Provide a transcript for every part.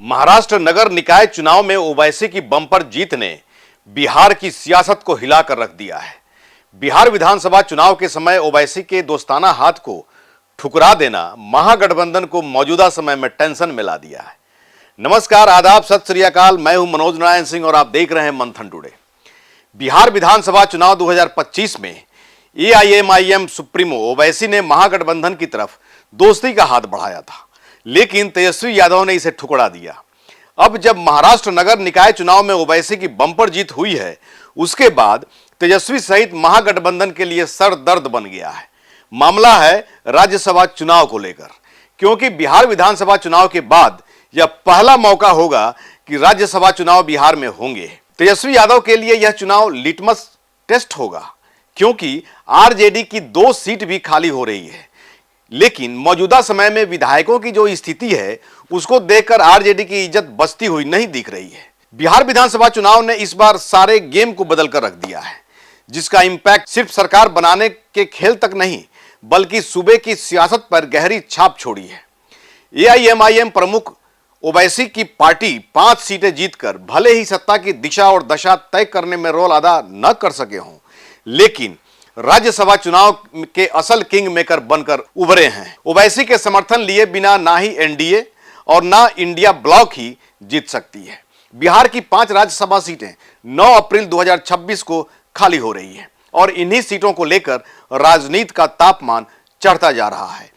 महाराष्ट्र नगर निकाय चुनाव में ओवैसी की बम्पर जीत ने बिहार की सियासत को हिलाकर रख दिया है। बिहार विधानसभा चुनाव के समय ओवैसी के दोस्ताना हाथ को ठुकरा देना महागठबंधन को मौजूदा समय में टेंशन में ला दिया है। नमस्कार, आदाब, सत श्री अकाल। मैं हूं मनोज नारायण सिंह और आप देख रहे हैं मंथन टुडे। बिहार विधानसभा चुनाव 2025 में एआईएमआईएम सुप्रीमो ओवैसी ने महागठबंधन की तरफ दोस्ती का हाथ बढ़ाया था, लेकिन तेजस्वी यादव ने इसे ठुकरा दिया। अब जब महाराष्ट्र नगर निकाय चुनाव में ओवैसी की बम्पर जीत हुई है, उसके बाद तेजस्वी सहित महागठबंधन के लिए सर दर्द बन गया है। मामला है राज्यसभा चुनाव को लेकर, क्योंकि बिहार विधानसभा चुनाव के बाद यह पहला मौका होगा कि राज्यसभा चुनाव बिहार में होंगे। तेजस्वी यादव के लिए यह चुनाव लिटमस टेस्ट होगा, क्योंकि आरजेडी की 2 सीट भी खाली हो रही है। लेकिन मौजूदा समय में विधायकों की जो स्थिति है, उसको देखकर आरजेडी की इज्जत बचती हुई नहीं दिख रही है। बिहार विधानसभा चुनाव ने इस बार सारे गेम को बदल कर रख दिया है, जिसका इंपैक्ट सिर्फ सरकार बनाने के खेल तक नहीं, बल्कि सूबे की सियासत पर गहरी छाप छोड़ी है। एआईएमआईएम प्रमुख ओवैसी की पार्टी 5 सीटें जीतकर भले ही सत्ता की दिशा और दशा तय करने में रोल अदा न कर सके हों, लेकिन राज्यसभा चुनाव के असल किंग मेकर बनकर उभरे हैं। ओवैसी के समर्थन लिए बिना ना ही एनडीए और ना इंडिया ब्लॉक ही जीत सकती है। बिहार की 5 राज्यसभा सीटें 9 अप्रैल 2026 को खाली हो रही हैं और इन्हीं सीटों को लेकर राजनीति का तापमान चढ़ता जा रहा है।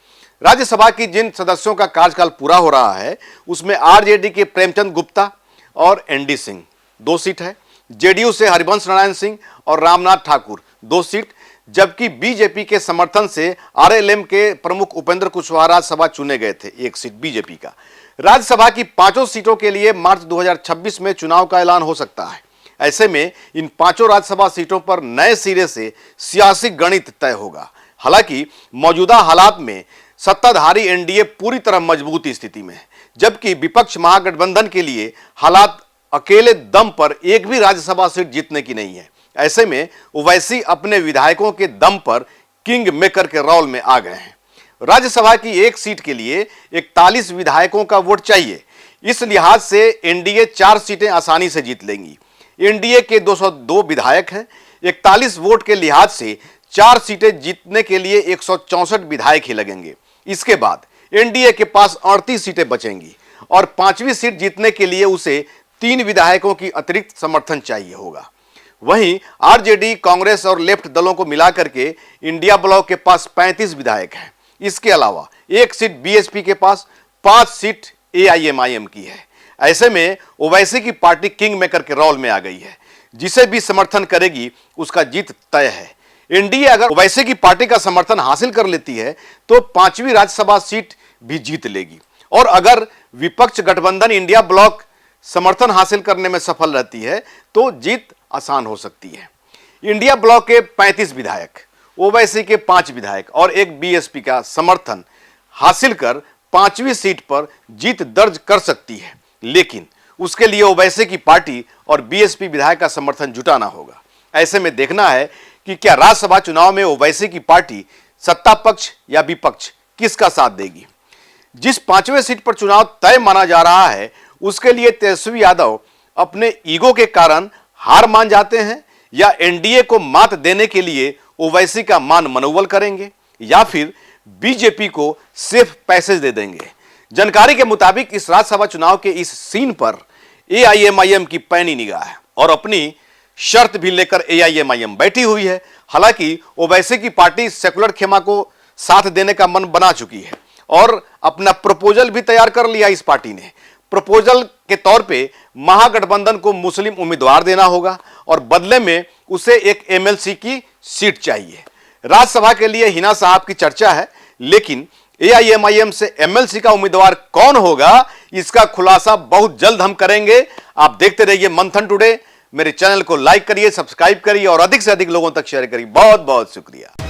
राज्यसभा की जिन सदस्यों का कार्यकाल पूरा हो रहा है, उसमें आरजेडी के प्रेमचंद गुप्ता और एनडी सिंह 2 सीट है, जेडीयू से हरिवंश नारायण सिंह और रामनाथ ठाकुर 2 सीट, जबकि बीजेपी के समर्थन से आरएलएम के प्रमुख उपेंद्र कुशवाहा राज्यसभा चुने गए थे, 1 सीट बीजेपी का। राज्यसभा की 5 सीटों के लिए मार्च 2026 में चुनाव का ऐलान हो सकता है। ऐसे में इन 5 राज्यसभा सीटों पर नए सिरे से सियासी गणित तय होगा। हालांकि मौजूदा हालात में सत्ताधारी एनडीए पूरी तरह मजबूत स्थिति में है, जबकि विपक्ष महागठबंधन के लिए हालात अकेले दम पर एक भी राज्यसभा सीट जीतने की नहीं है। ऐसे में ओवैसी अपने विधायकों के दम पर किंग मेकर के रोल में आ गए हैं। राज्यसभा की 1 सीट के लिए 41 विधायकों का वोट चाहिए। इस लिहाज से एनडीए 4 सीटें आसानी से जीत लेंगी। एनडीए के 202 विधायक हैं। 41 वोट के लिहाज से 4 सीटें जीतने के लिए 164 विधायक ही लगेंगे। इसके बाद एनडीए के पास 38 सीटें बचेंगी और 5वीं सीट जीतने के लिए उसे 3 विधायकों की अतिरिक्त समर्थन चाहिए होगा। वहीं आरजेडी, कांग्रेस और लेफ्ट दलों को मिलाकर के इंडिया ब्लॉक के पास 35 विधायक हैं। इसके अलावा 1 सीट बीएसपी के पास, 5 सीट एआईएमआईएम की है। ऐसे में ओवैसी की पार्टी किंग मेकर के रोल में आ गई है। जिसे भी समर्थन करेगी उसका जीत तय है। एनडीए अगर ओवैसी की पार्टी का समर्थन हासिल कर लेती है तो 5वीं राज्यसभा सीट भी जीत लेगी, और अगर विपक्ष गठबंधन इंडिया ब्लॉक समर्थन हासिल करने में सफल रहती है तो जीत आसान हो सकती है। इंडिया ब्लॉक के 35 विधायक, ओवैसी के 5 विधायक और 1 बीएसपी का समर्थन हासिल कर 5वीं सीट पर जीत दर्ज कर सकती है, लेकिन उसके लिए ओवैसी की पार्टी और बीएसपी विधायक का समर्थन जुटाना होगा। ऐसे में देखना है कि क्या राज्यसभा चुनाव में ओवैसी की पार्टी सत्ता पक्ष या विपक्ष किसका साथ देगी। जिस 5वें सीट पर चुनाव तय माना जा रहा है, उसके लिए तेजस्वी यादव अपने ईगो के कारण हार मान जाते हैं, या एनडीए को मात देने के लिए ओवैसी का मान मनोबल करेंगे, या फिर बीजेपी को सिर्फ पैसेज दे देंगे। जानकारी के मुताबिक इस राज्यसभा चुनाव के इस सीन पर एआईएमआईएम की पैनी निगाह है और अपनी शर्त भी लेकर एआईएमआईएम बैठी हुई है। हालांकि ओवैसी की पार्टी सेकुलर खेमा को साथ देने का मन बना चुकी है और अपना प्रपोजल भी तैयार कर लिया। इस पार्टी ने प्रपोजल के तौर पे महागठबंधन को मुस्लिम उम्मीदवार देना होगा और बदले में उसे एक एमएलसी की सीट चाहिए। राज्यसभा के लिए हिना साहब की चर्चा है, लेकिन एआईएमआईएम से एमएलसी का उम्मीदवार कौन होगा, इसका खुलासा बहुत जल्द हम करेंगे। आप देखते रहिए मंथन टुडे। मेरे चैनल को लाइक करिए, सब्सक्राइब करिए और अधिक से अधिक लोगों तक शेयर करिए। बहुत बहुत शुक्रिया।